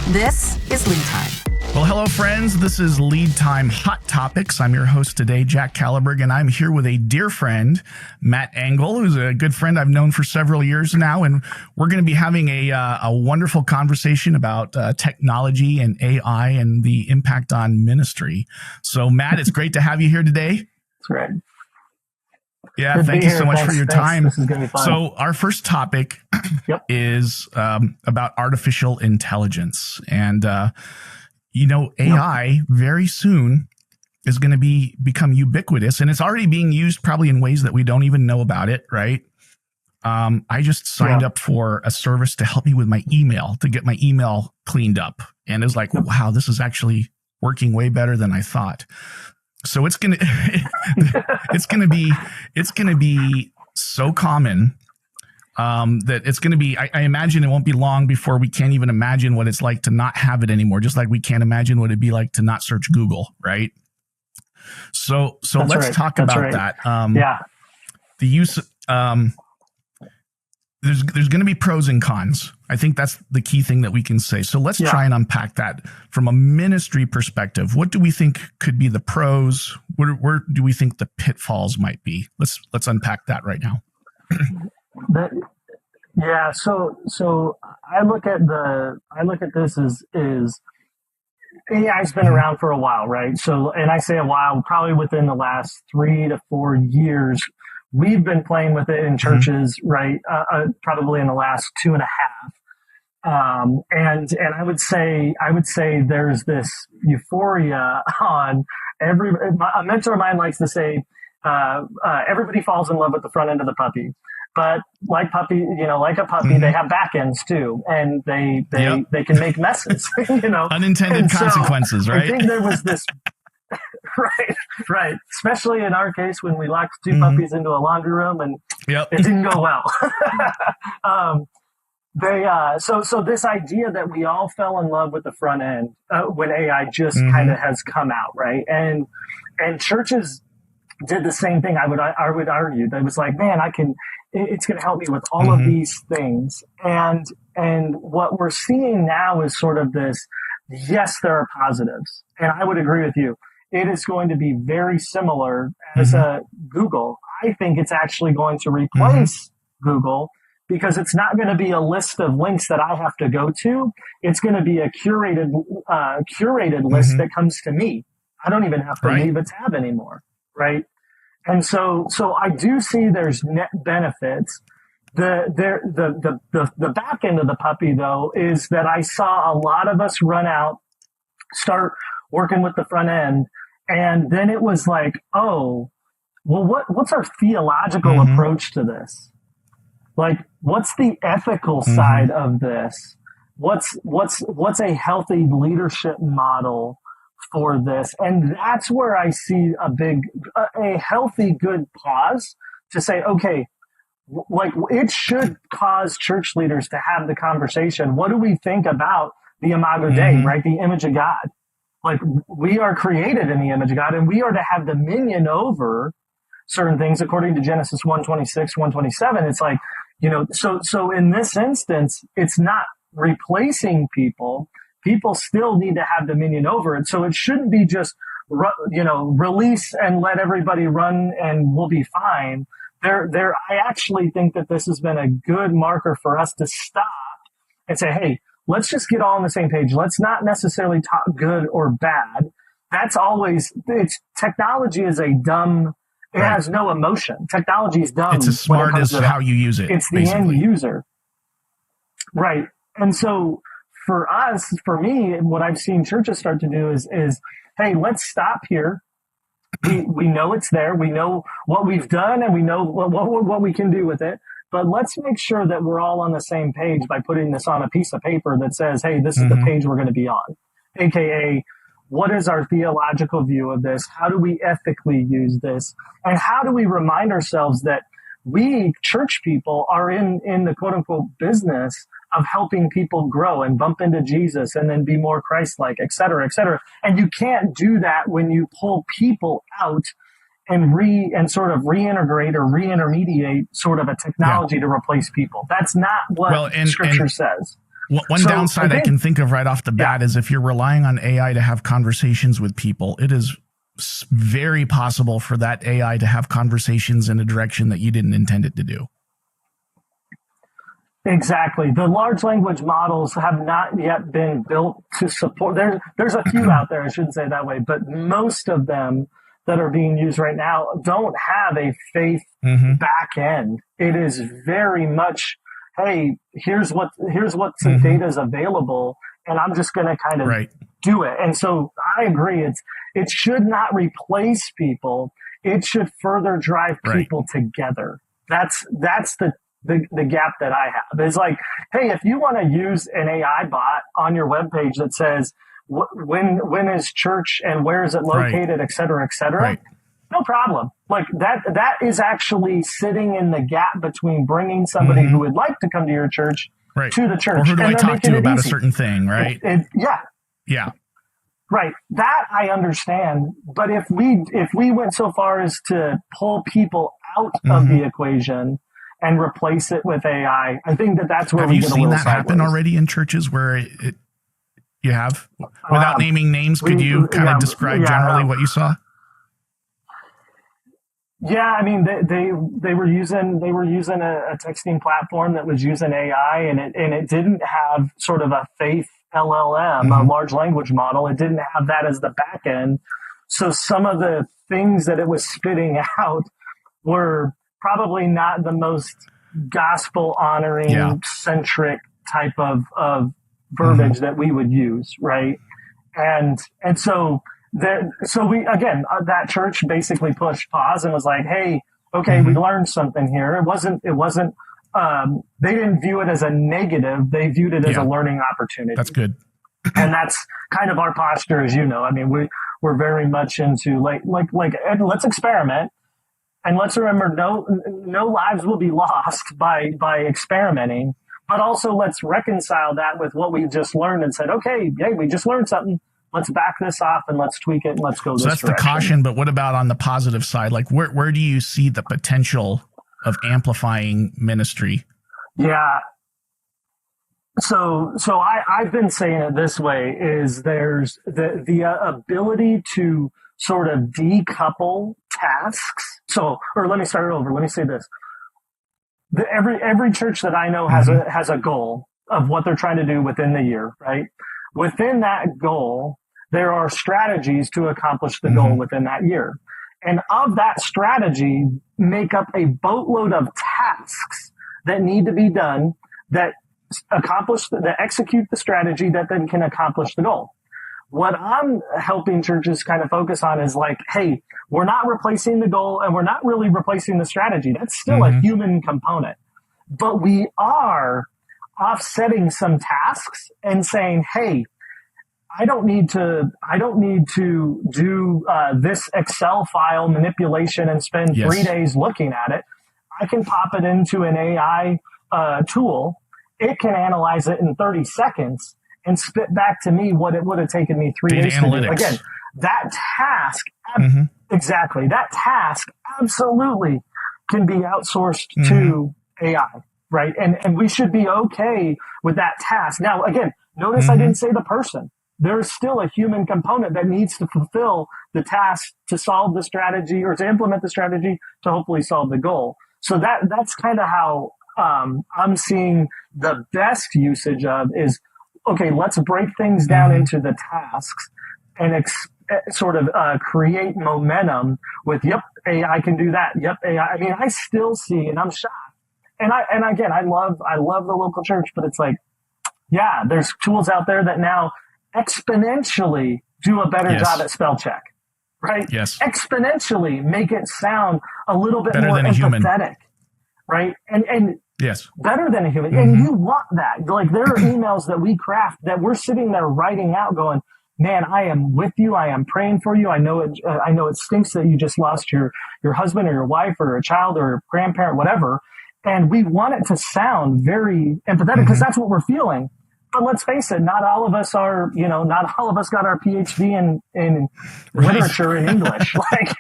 This is Lead Time. Well, hello, friends. This is Lead Time Hot Topics. I'm your host today, Jack Caliberg, and I'm here with a dear friend, Matt Engel, who's a good friend I've known for several years now. And we're going to be having a wonderful conversation about technology and AI and the impact on ministry. So, Matt, it's great to have you here today. That's great. Yeah, Good thank you so much for your time. This is going to be fun. So our first topic is about artificial intelligence. And, AI very soon is going to become ubiquitous. And it's already being used probably in ways that we don't even know about it, right? I just signed up for a service to help me with my email, to get my email cleaned up. And it was like, wow, this is actually working way better than I thought. So it's gonna be so common that it's gonna be. I imagine it won't be long before we can't even imagine what it's like to not have it anymore. Just like we can't imagine what it'd be like to not search Google, right? So let's talk about that. The use. There's going to be pros and cons. I think that's the key thing that we can say. So let's try and unpack that from a ministry perspective. What do we think could be the pros? Where do we think the pitfalls might be? Let's unpack that right now. So I look at this as AI's been around for a while, right? So, and I say a while, probably within the last 3 to 4 years. We've been playing with it in churches, right? Probably in the last 2.5. And I would say there's this euphoria on a mentor of mine likes to say, everybody falls in love with the front end of the puppy, but like a puppy, they have back ends too. And they can make messes, unintended consequences, right? I think there was this, Right. Especially in our case when we locked 2 puppies into a laundry room and it didn't go well. So this idea that we all fell in love with the front end when AI just kind of has come out, right? And churches did the same thing. I would argue that was like, man, it's going to help me with all of these things. And what we're seeing now is sort of this. Yes, there are positives, and I would agree with you. It is going to be very similar as a Google. I think it's actually going to replace Google because it's not going to be a list of links that I have to go to. It's going to be a curated list that comes to me. I don't even have to leave a tab anymore, right? And so I do see there's net benefits. The back end of the puppy though is that I saw a lot of us run out, start working with the front end. And then it was like, oh, well, what's our theological approach to this? Like, what's the ethical side of this? What's a healthy leadership model for this? And that's where I see a healthy, good pause to say, okay, like it should cause church leaders to have the conversation. What do we think about the Imago Dei, right? The image of God. Like we are created in the image of God and we are to have dominion over certain things according to Genesis 1:26, 1:27. It's like, so in this instance, it's not replacing people. People still need to have dominion over it. So it shouldn't be just, release and let everybody run and we'll be fine. I actually think that this has been a good marker for us to stop and say, hey, let's just get all on the same page. Let's not necessarily talk good or bad. Technology is it has no emotion. Technology is dumb. It's as smart as how you use it. It's the end user. Right. And so for me, what I've seen churches start to do is, hey, let's stop here. We know it's there. We know what we've done and we know what we can do with it. But let's make sure that we're all on the same page by putting this on a piece of paper that says, hey, this is the page we're going to be on. AKA, what is our theological view of this? How do we ethically use this? And how do we remind ourselves that we, church people, are in the quote unquote business of helping people grow and bump into Jesus and then be more Christ-like, et cetera, et cetera. And you can't do that when you pull people out and sort of reintegrate or reintermediate sort of a technology to replace people. That's not what Scripture says. One downside I can think of right off the bat is if you're relying on AI to have conversations with people, it is very possible for that AI to have conversations in a direction that you didn't intend it to do. Exactly. The large language models have not yet been built to support. There's a few out there, I shouldn't say it that way, but most of them that are being used right now don't have a faith back end. It is very much, hey, here's what some data is available, and I'm just going to kind of do it. And so I agree. It should not replace people. It should further drive people together. That's the gap that I have. It's like, hey, if you want to use an AI bot on your webpage that says when is church and where is it located, et cetera, no problem. Like that is actually sitting in the gap between bringing somebody who would like to come to your church to the church. Or who do I talk to about easy. A certain thing, right? Yeah. Right. That I understand. But if we went so far as to pull people out of the equation and replace it with AI, I think that's where we get a little sideways. Have you seen that happen already in churches where you have? Without naming names, could you kind of describe generally what you saw? Yeah, I mean, they were using a texting platform that was using AI, and it didn't have sort of a faith LLM, a large language model. It didn't have that as the back end. So some of the things that it was spitting out were probably not the most gospel honoring centric type of verbiage that we would use, right? And so that church basically pushed pause and was like, hey, okay, we learned something here. It wasn't they didn't view it as a negative. They viewed it as a learning opportunity. That's good. And that's kind of our posture, as you know. I mean, we're very much into like let's experiment, and let's remember no lives will be lost by experimenting, but also let's reconcile that with what we just learned and said, okay, hey, we just learned something. Let's back this off and let's tweak it and let's go this direction. So that's the caution, but what about on the positive side? Like where do you see the potential of amplifying ministry? Yeah. So I've been saying it this way, is there's the ability to sort of decouple tasks. Or let me start it over. Let me say this. Every church that I know has a goal of what they're trying to do within the year, right? Within that goal, there are strategies to accomplish the goal within that year. And of that strategy, make up a boatload of tasks that need to be done that execute the strategy that then can accomplish the goal. What I'm helping churches kind of focus on is like, hey, we're not replacing the goal and we're not really replacing the strategy. That's still a human component. But we are offsetting some tasks and saying, hey, I don't need to do this Excel file manipulation and spend 3 days looking at it. I can pop it into an AI tool. It can analyze it in 30 seconds and spit back to me what it would have taken me 3 days to do. Again, that task, exactly, that task absolutely can be outsourced to AI, right? And we should be okay with that task. Now, again, notice I didn't say the person. There's still a human component that needs to fulfill the task to solve the strategy or to implement the strategy to hopefully solve the goal. So that's kind of how I'm seeing the best usage of is, okay, let's break things down into the tasks and sort of create momentum with, yep, AI can do that. Yep, AI. I mean, I still see, and I'm shocked. And again, I love the local church, but it's like, yeah, there's tools out there that now exponentially do a better job at spell check, right? Yes. Exponentially make it sound a little bit better more than empathetic, right? And yes, better than a human. And you want that. Like there are emails that we craft that we're sitting there writing out going, man, I am with you. I am praying for you. I know it stinks that you just lost your husband or your wife or a child or a grandparent, whatever. And we want it to sound very empathetic because that's what we're feeling. But let's face it, not all of us got our PhD in literature in English. Like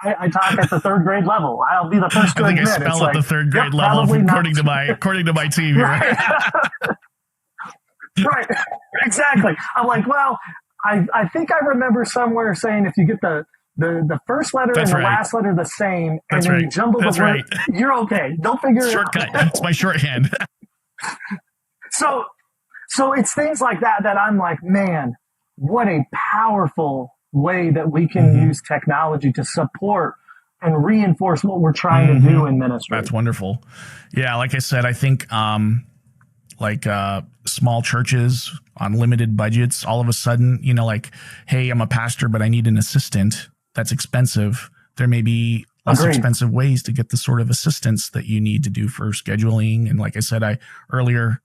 I talk at the third grade level. I'll be the first to admit. I spell at the third grade level according to my team here. Right. Right. Exactly. I'm like, well, I think I remember somewhere saying if you get the first letter That's and the right. last letter the same, That's and then right. you jumble That's the word, right. you're okay. They'll figure it Shortcut. out. It's my shorthand. So it's things like that that I'm like, man, what a powerful way that we can use technology to support and reinforce what we're trying to do in ministry. That's wonderful. Yeah, like I said, I think small churches on limited budgets, all of a sudden, like, hey, I'm a pastor, but I need an assistant. That's expensive. There may be less expensive ways to get the sort of assistance that you need to do for scheduling. And like I said, earlier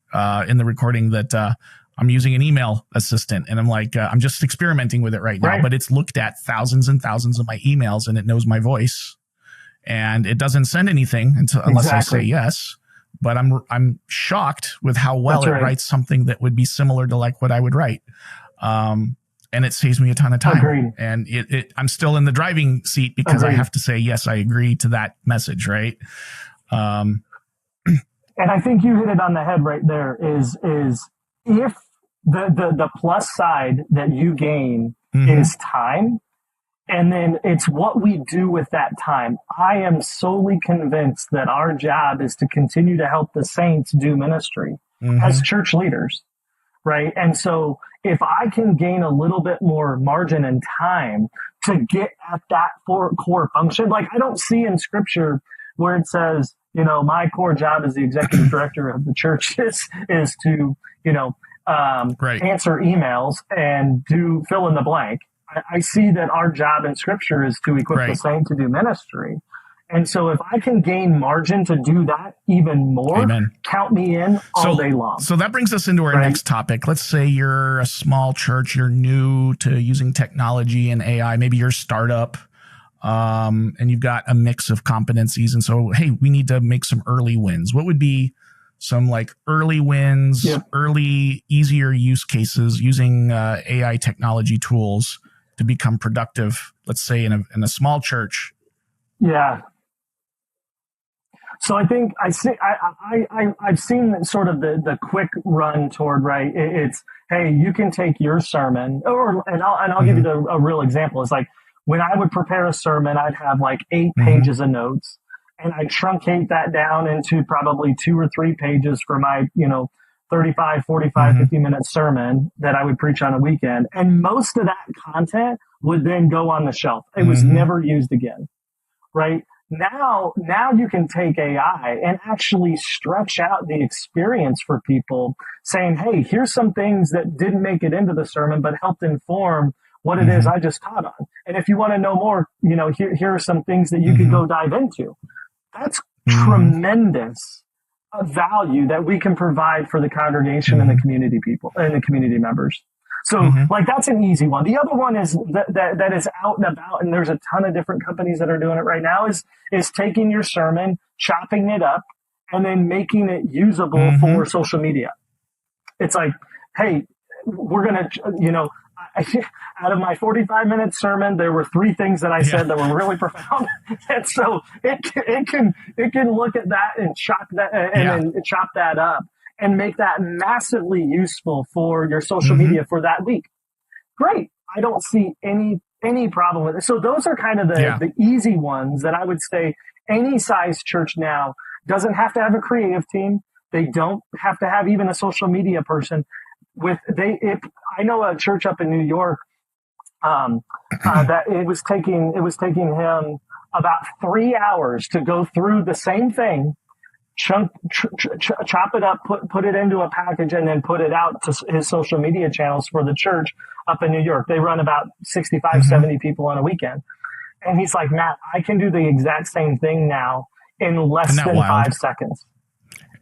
in the recording that I'm using an email assistant, and I'm like, I'm just experimenting with it right now, but it's looked at thousands and thousands of my emails, and it knows my voice, and it doesn't send anything unless I say yes. But I'm shocked with how well it writes something that would be similar to like what I would write. And it saves me a ton of time. Agreed. And I'm still in the driving seat because I have to say, yes, I agree to that message. Right. And I think you hit it on the head right there is if the plus side that you gain is time, and then it's what we do with that time. I am solely convinced that our job is to continue to help the saints do ministry as church leaders, right? And so if I can gain a little bit more margin and time to get at that core function, like I don't see in scripture where it says, my core job as the executive director of the church is to, answer emails and do fill in the blank. I see that our job in scripture is to equip the saint to do ministry. And so if I can gain margin to do that even more, count me in all day long. So that brings us into our next topic. Let's say you're a small church, you're new to using technology and AI, maybe you're a startup, and you've got a mix of competencies. And so, hey, we need to make some early wins. What would be some like early wins, early, easier use cases using AI technology tools to become productive, let's say in a small church? Yeah. So I think I've seen sort of the quick run toward, right. It's, hey, you can take your sermon and I'll give you a real example. It's like when I would prepare a sermon, I'd have like 8 pages of notes, and I'd truncate that down into probably 2 or 3 pages for my, 35, 45, 50-minute sermon that I would preach on a weekend. And most of that content would then go on the shelf. It was never used again, right? Now you can take AI and actually stretch out the experience for people, saying, hey, here's some things that didn't make it into the sermon, but helped inform what it is I just taught on. And if you want to know more, here are some things that you could go dive into. That's tremendous value that we can provide for the congregation and the community people and the community members. So like that's an easy one. The other one is that is out and about, and there's a ton of different companies that are doing it right now, is taking your sermon, chopping it up, and then making it usable for social media. It's like, hey, we're going to, out of my 45-minute sermon, there were 3 things that I said that were really profound. And so it can look at that and chop that and then chop that up and make that massively useful for your social media for that week. Great. I don't see any problem with it. So those are kind of the easy ones that I would say any size church now doesn't have to have a creative team. They don't have to have even a social media person. I know a church up in New York that it was taking him about 3 hours to go through the same thing, chop it up, put it into a package, and then put it out to his social media channels for the church up in New York. They run about 65, 70 people on a weekend. And he's like, Matt, I can do the exact same thing now in less than 5 seconds.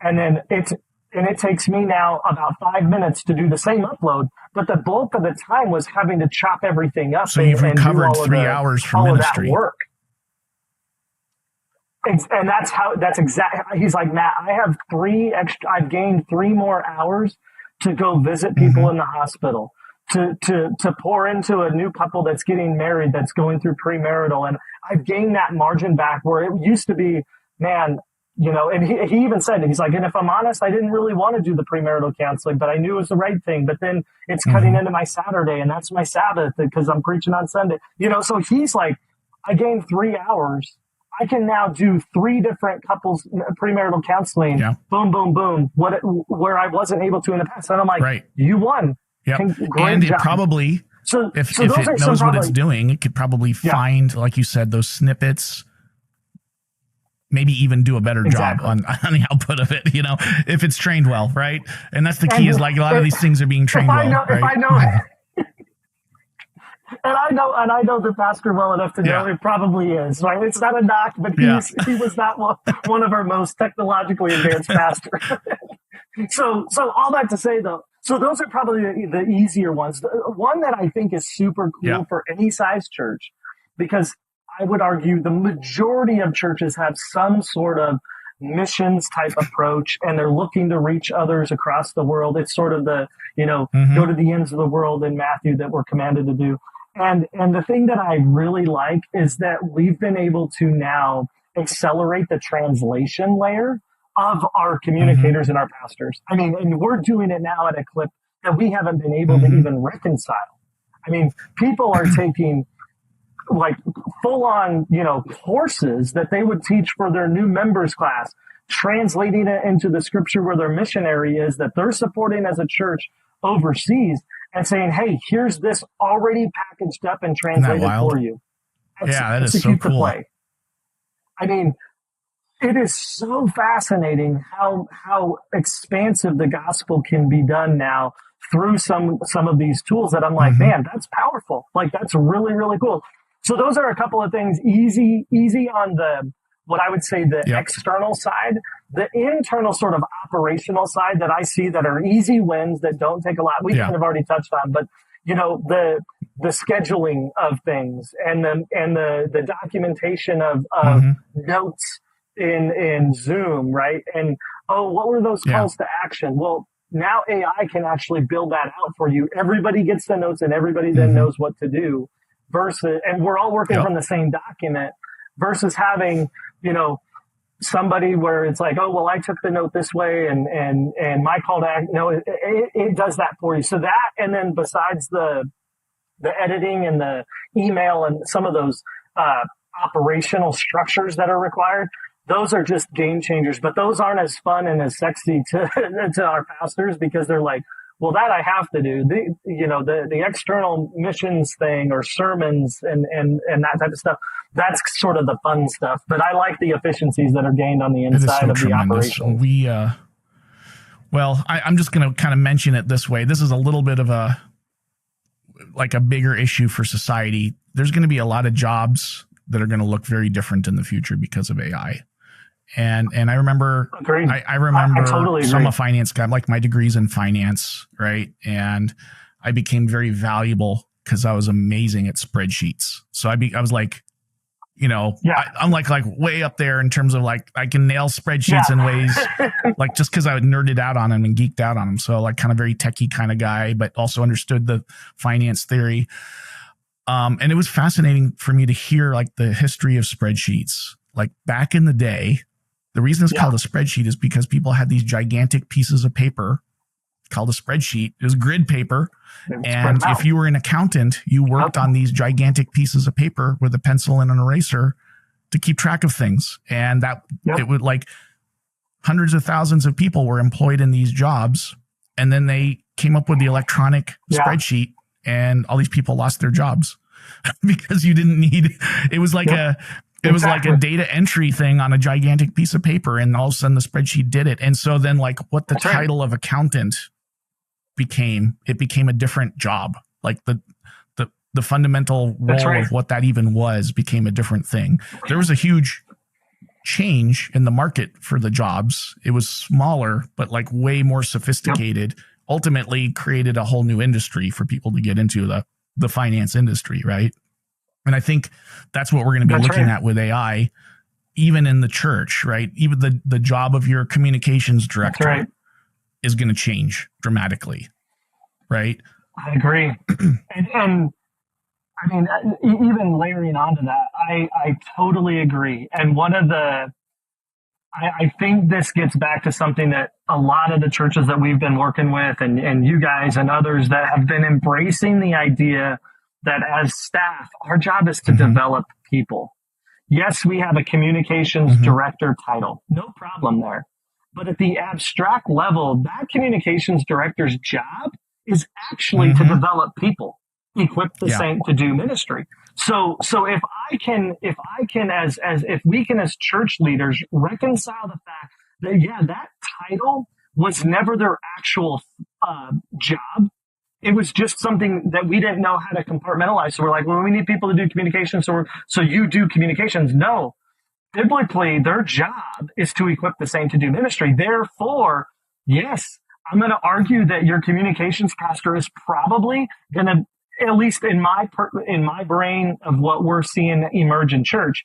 And then it takes me now about 5 minutes to do the same upload, but the bulk of the time was having to chop everything up. So you've recovered 3 hours from ministry. All of that work. And that's exactly, he's like, Matt, I've gained 3 more hours to go visit people in the hospital, to pour into a new couple that's getting married, that's going through premarital. And I've gained that margin back where it used to be, man, And he even said, he's like, and if I'm honest, I didn't really want to do the premarital counseling, but I knew it was the right thing. But then it's cutting into my Saturday, and that's my Sabbath because I'm preaching on Sunday. So he's like, I gained 3 hours. I can now do 3 different couples premarital counseling. Yeah. Boom, boom, boom. Where I wasn't able to in the past. And I'm like, right. You won. Yep. Great and job. It probably, if it knows what it's doing, it could probably find, like you said, those snippets. Maybe even do a better job on the output of it, if it's trained well, right? And that's the key, is like a lot of these things are being trained well, right? If I know and I know the pastor well enough to know it probably is, right? It's not a knock, but he was not one of our most technologically advanced pastors. So all that to say, though, so those are probably the easier ones. The one that I think is super cool for any size church, because I would argue the majority of churches have some sort of missions type approach, and they're looking to reach others across the world. It's sort of the, go to the ends of the world in Matthew that we're commanded to do. And the thing that I really like is that we've been able to now accelerate the translation layer of our communicators and our pastors. I mean, and we're doing it now at a clip that we haven't been able to even reconcile. I mean, people are taking like full on, courses that they would teach for their new members class, translating it into the scripture where their missionary is that they're supporting as a church overseas, and saying, hey, here's this already packaged up and translated for you. That is so cool. Play. I mean, it is so fascinating how expansive the gospel can be done now through some of these tools that I'm like, man, that's powerful. Like, that's really, really cool. So those are a couple of things easy on the, what I would say, the external side. The internal sort of operational side that I see that are easy wins that don't take a lot. We kind of already touched on, but the scheduling of things and the documentation of notes in Zoom, right? And what were those calls to action? Well, now AI can actually build that out for you. Everybody gets the notes and everybody then knows what to do. And we're all working from the same document versus having, somebody where it's like, oh, well, I took the note this way and my call to action. No, it does that for you. So that, and then besides the editing and the email and some of those, operational structures that are required, those are just game changers, but those aren't as fun and as sexy to our pastors, because they're like, well, that I have to do. The external missions thing or sermons and that type of stuff, that's sort of the fun stuff. But I like the efficiencies that are gained on the inside of the operation. I'm just going to kind of mention it this way. This is a little bit of a bigger issue for society. There's going to be a lot of jobs that are going to look very different in the future because of AI. And I remember, I remember totally I'm a finance guy. Like, my degree's in finance, right? And I became very valuable because I was amazing at spreadsheets. So I was like, I'm like way up there in terms of like, I can nail spreadsheets in ways like, just because I nerded out on them and geeked out on them. So like, kind of very techie kind of guy, but also understood the finance theory. And it was fascinating for me to hear like the history of spreadsheets. Like, back in the day, the reason it's called a spreadsheet is because people had these gigantic pieces of paper called a spreadsheet. It was grid paper. And if you were an accountant, you worked on these gigantic pieces of paper with a pencil and an eraser to keep track of things. And that it would, like, hundreds of thousands of people were employed in these jobs. And then they came up with the electronic spreadsheet, and all these people lost their jobs because you didn't need, it was like it was like a data entry thing on a gigantic piece of paper, and all of a sudden the spreadsheet did it. And so then, like, what the title of accountant became a different job. Like the fundamental role of what that even was became a different thing. There was a huge change in the market for the jobs. It was smaller, but like way more sophisticated, ultimately created a whole new industry for people to get into the finance industry. Right. And I think that's what we're going to be looking at with AI, even in the church, right? Even the job of your communications director is going to change dramatically, right? I agree. and I mean, even layering onto that, I totally agree. And one of the I think this gets back to something that a lot of the churches that we've been working with and you guys and others that have been embracing the idea that as staff, our job is to develop people. Yes, we have a communications director title. No problem there. But at the abstract level, that communications director's job is actually to develop people, equip the saint to do ministry. So if we can as church leaders reconcile the fact that that title was never their actual job. It was just something that we didn't know how to compartmentalize. So we're like, well, we need people to do communications. So you do communications. No, biblically, their job is to equip the saint to do ministry. Therefore, yes, I'm going to argue that your communications pastor is probably going to, at least in my brain of what we're seeing emerge in church,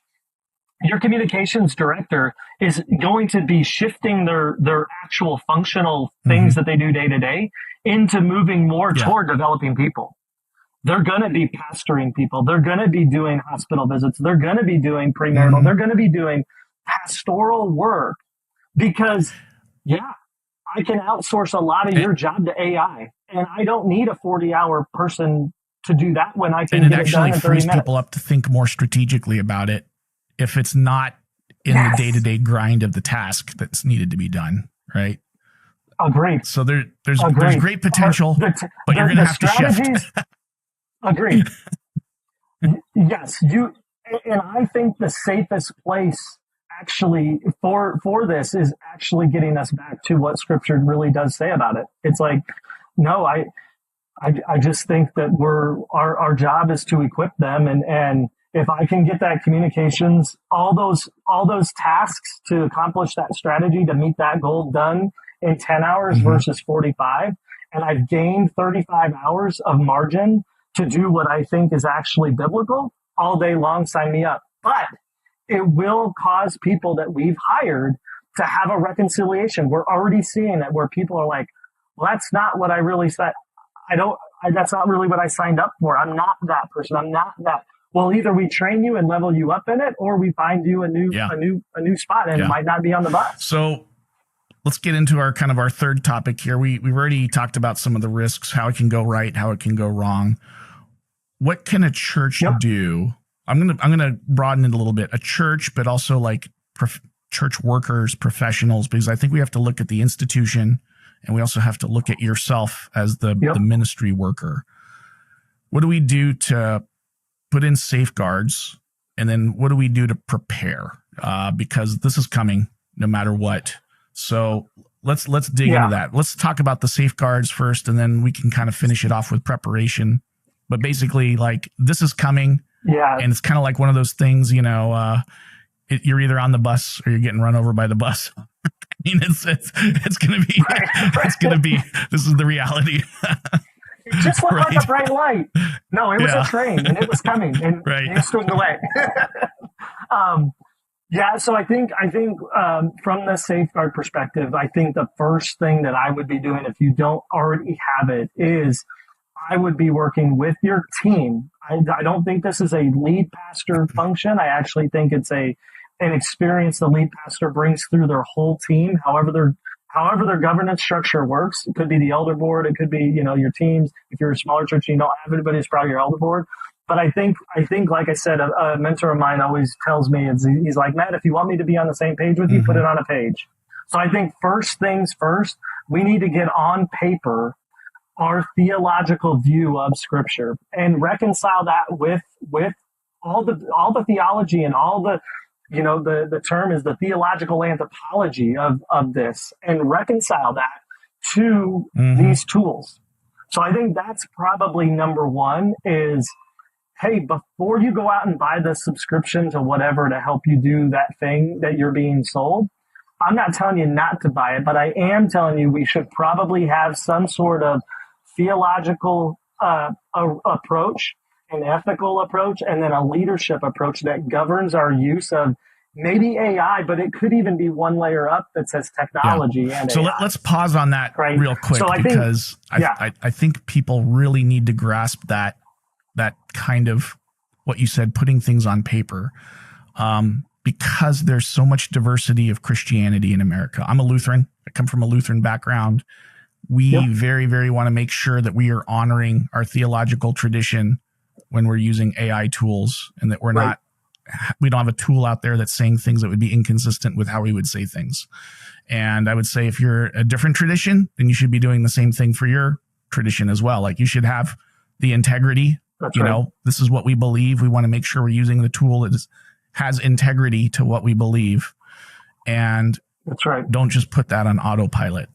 your communications director is going to be shifting their actual functional things that they do day to day into moving more toward developing people. They're going to be pastoring people. They're going to be doing hospital visits. They're going to be doing premarital. They're going to be doing pastoral work because, I can outsource a lot of your job to AI, and I don't need a 40-hour person to do that when I can get it done in 30 minutes. And it actually frees people up to think more strategically about it if it's not in the day-to-day grind of the task that's needed to be done, right? Agreed. So there's great potential, but you're going to have to shift. Agreed. Yes, and I think the safest place actually for this is actually getting us back to what Scripture really does say about it. It's like, no, I just think that our job is to equip them, and if I can get that communications, all those tasks to accomplish that strategy to meet that goal done in 10 hours versus 45, and I've gained 35 hours of margin to do what I think is actually biblical all day long, sign me up. But it will cause people that we've hired to have a reconciliation. We're already seeing it where people are like, well, that's not what I really said. That's not really what I signed up for. I'm not that person. I'm not that. Well, either we train you and level you up in it, or we find you a new spot, and it might not be on the bus. So let's get into our third topic here. We've already talked about some of the risks, how it can go right, how it can go wrong. What can a church do? I'm gonna broaden it a little bit. A church, but also like church workers, professionals, because I think we have to look at the institution, and we also have to look at yourself as the ministry worker. What do we do to put in safeguards, and then what do we do to prepare? Because this is coming no matter what. So let's dig into that. Let's talk about the safeguards first, and then we can kind of finish it off with preparation. But basically, like, this is coming. Yeah. And it's kind of like one of those things, you're either on the bus or you're getting run over by the bus. I mean, it's going to be, it's going to be, this is the reality. It just looked like a bright light. No, it was a train, and it was coming, and you stood away. So I think from the safeguard perspective, I think the first thing that I would be doing if you don't already have it is I would be working with your team. I don't think this is a lead pastor function. I actually think it's an experience the lead pastor brings through their whole team, however their governance structure works. It could be the elder board. It could be, your teams. If you're a smaller church and you don't have anybody, it's probably your elder board. But I think, like I said, a mentor of mine always tells me, he's like, Matt, if you want me to be on the same page with you, put it on a page. So I think first things first, we need to get on paper our theological view of Scripture and reconcile that with all the theology and all the, the term is the theological anthropology of this, and reconcile that to these tools. So I think that's probably number one is, hey, before you go out and buy the subscription to whatever to help you do that thing that you're being sold, I'm not telling you not to buy it, but I am telling you we should probably have some sort of theological approach, an ethical approach, and then a leadership approach that governs our use of maybe AI, but it could even be one layer up that says technology and so AI. Let's pause on that real quick, because I think people really need to grasp that kind of what you said, putting things on paper, because there's so much diversity of Christianity in America. I'm a Lutheran. I come from a Lutheran background. We very, very want to make sure that we are honoring our theological tradition when we're using AI tools, and that we don't have a tool out there that's saying things that would be inconsistent with how we would say things. And I would say if you're a different tradition, then you should be doing the same thing for your tradition as well. Like, you should have the integrity. That's right. This is what we believe. We want to make sure we're using the tool that has integrity to what we believe. And that's right. Don't just put that on autopilot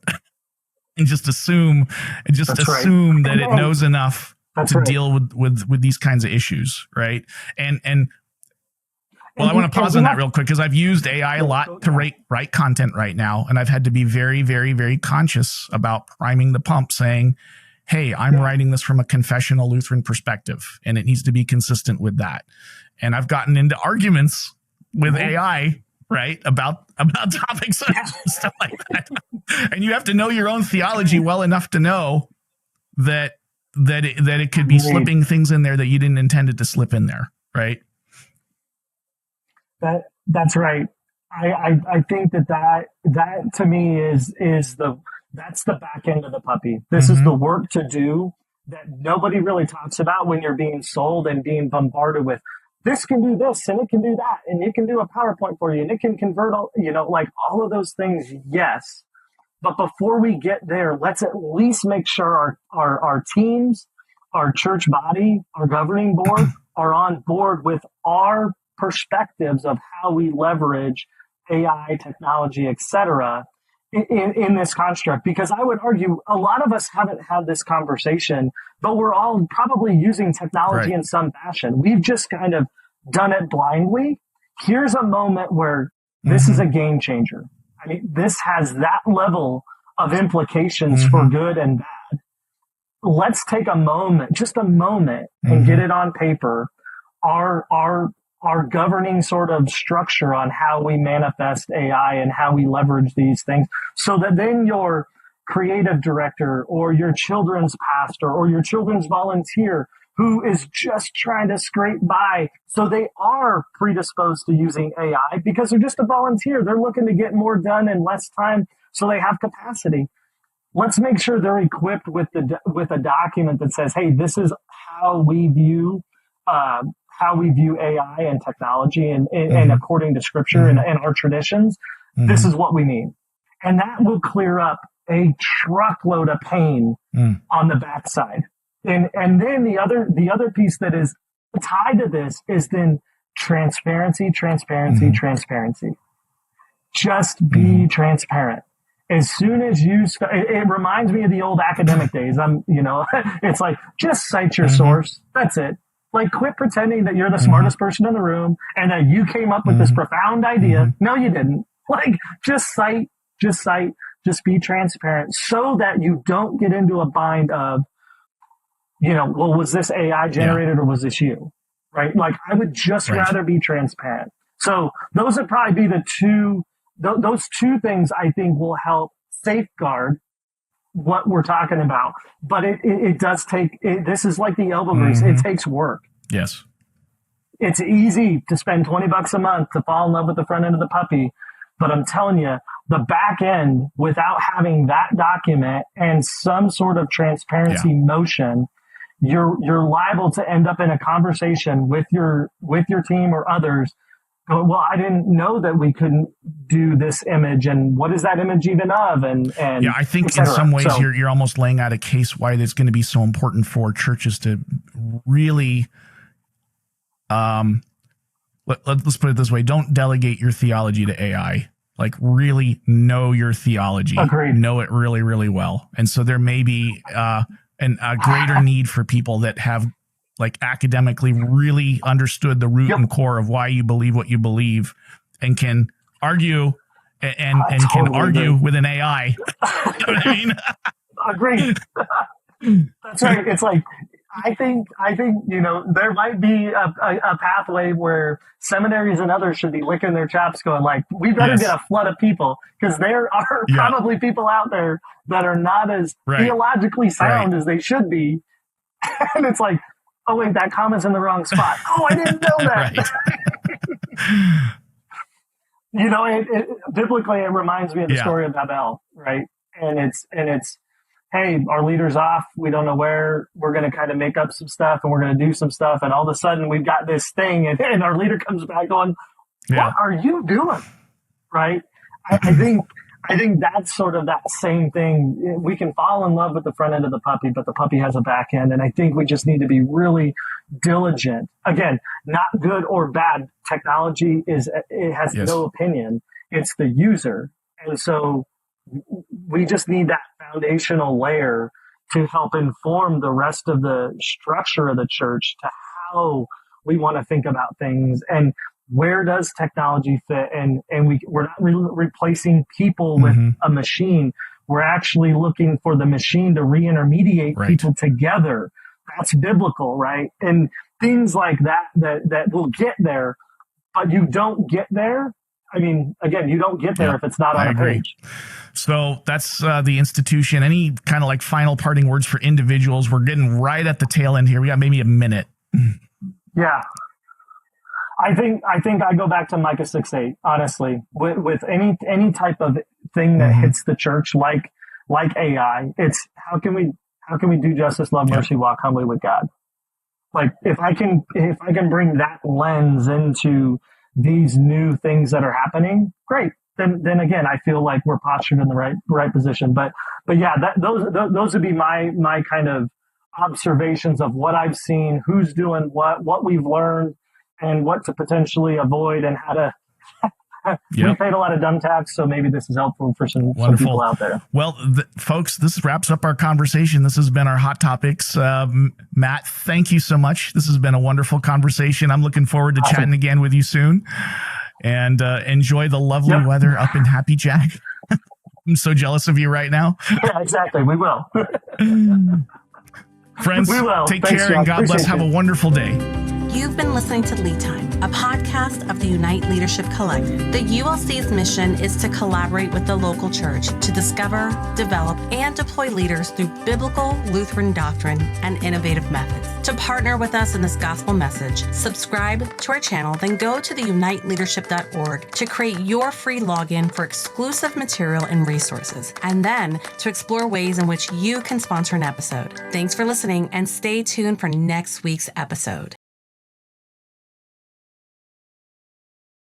and just assume that it knows enough to deal with these kinds of issues. Right. And I want to pause on that real quick, because I've used AI a lot to write content right now. And I've had to be very, very, very conscious about priming the pump, saying, hey, I'm writing this from a confessional Lutheran perspective, and it needs to be consistent with that. And I've gotten into arguments with AI, right, about topics and stuff like that. And you have to know your own theology well enough to know that it could be slipping things in there that you didn't intend it to slip in there, right? That's right. I think that to me that's the back end of the puppy. This is the work to do that nobody really talks about when you're being sold and being bombarded with, this can do this and it can do that and it can do a PowerPoint for you and it can convert all, like all of those things. Yes. But before we get there, let's at least make sure our teams, our church body, our governing board are on board with our perspectives of how we leverage AI, technology, etc. in this construct. Because I would argue a lot of us haven't had this conversation, but we're all probably using technology in some fashion. We've just kind of done it blindly. Here's a moment where this is a game changer. I mean, this has that level of implications for good and bad. Let's take a moment, just a moment, and get it on paper. Our governing sort of structure on how we manifest AI and how we leverage these things, so that then your creative director or your children's pastor or your children's volunteer who is just trying to scrape by, so they are predisposed to using AI because they're just a volunteer. They're looking to get more done in less time, so they have capacity. Let's make sure they're equipped with a document that says, hey, this is how we view AI and technology and according to scripture and our traditions, this is what we need. And that will clear up a truckload of pain on the backside. And then the other piece that is tied to this is then transparency. Just be transparent. As soon as it reminds me of the old academic days. It's like, just cite your source. That's it. Like, quit pretending that you're the smartest person in the room and that you came up with this profound idea. No, you didn't. Like, just be transparent so that you don't get into a bind of, well, was this AI generated or was this you? Right? Like, I would just rather be transparent. So those would probably be those two things I think will help safeguard what we're talking about. But it does take, this is like the elbow grease. It takes work. Yes. It's easy to spend $20 a month to fall in love with the front end of the puppy. But I'm telling you, the back end, without having that document and some sort of transparency motion, you're liable to end up in a conversation with your team or others going, well, I didn't know that we couldn't do this image, and what is that image even of? And I think in some ways you're almost laying out a case why it's going to be so important for churches to really, let's put it this way: don't delegate your theology to AI. Like, really know your theology. Agreed. Know it really, really well. And so there may be a greater need for people that have, like, academically really understood the root and core of why you believe what you believe, and can argue and totally can argue with an AI. You know what I mean? Agreed. That's right. It's like, I think, there might be a pathway where seminaries and others should be licking their chops going like, we better get a flood of people, because there are probably people out there that are not as theologically sound as they should be. And it's like, oh wait, that comma's in the wrong spot. Oh, I didn't know that. Biblically, it reminds me of the story of Abel, right? And it's, hey, our leader's off. We don't know where. We're going to kind of make up some stuff and we're going to do some stuff. And all of a sudden we've got this thing and our leader comes back going, what are you doing? Right. I think that's sort of that same thing. We can fall in love with the front end of the puppy, but the puppy has a back end. And I think we just need to be really diligent. Again, not good or bad. Technology it has no opinion. It's the user. And so we just need that foundational layer to help inform the rest of the structure of the church to how we want to think about things and where does technology fit. And we're not replacing people with a machine. We're actually looking for the machine to re-intermediate people together. That's biblical, right? And things like that will get there, but you don't get there. I mean, again, you don't get there if it's not on a page. So that's the institution. Any kind of like final parting words for individuals? We're getting right at the tail end here. We got maybe a minute. Yeah. I think I go back to Micah 6:8, honestly, with any type of thing that hits the church, like AI, it's how can we do justice, love, mercy, walk humbly with God? Like if I can bring that lens into these new things that are happening, great. Then again, I feel like we're postured in the right position. But yeah, those would be my kind of observations of what I've seen, who's doing what we've learned, and what to potentially avoid, and how to. We paid a lot of dumb tax, so maybe this is helpful for some people out there. Well, folks, this wraps up our conversation. This has been our Hot Topics. Matt, thank you so much. This has been a wonderful conversation. I'm looking forward to chatting again with you soon. And enjoy the lovely weather up in Happy Jack. I'm so jealous of you right now. Yeah, exactly. We will. Friends, take care and God bless. Have a wonderful day. You've been listening to Lead Time, a podcast of the Unite Leadership Collective. The ULC's mission is to collaborate with the local church to discover, develop, and deploy leaders through biblical Lutheran doctrine and innovative methods. To partner with us in this gospel message, subscribe to our channel, then go to theuniteleadership.org to create your free login for exclusive material and resources, and then to explore ways in which you can sponsor an episode. Thanks for listening, and stay tuned for next week's episode.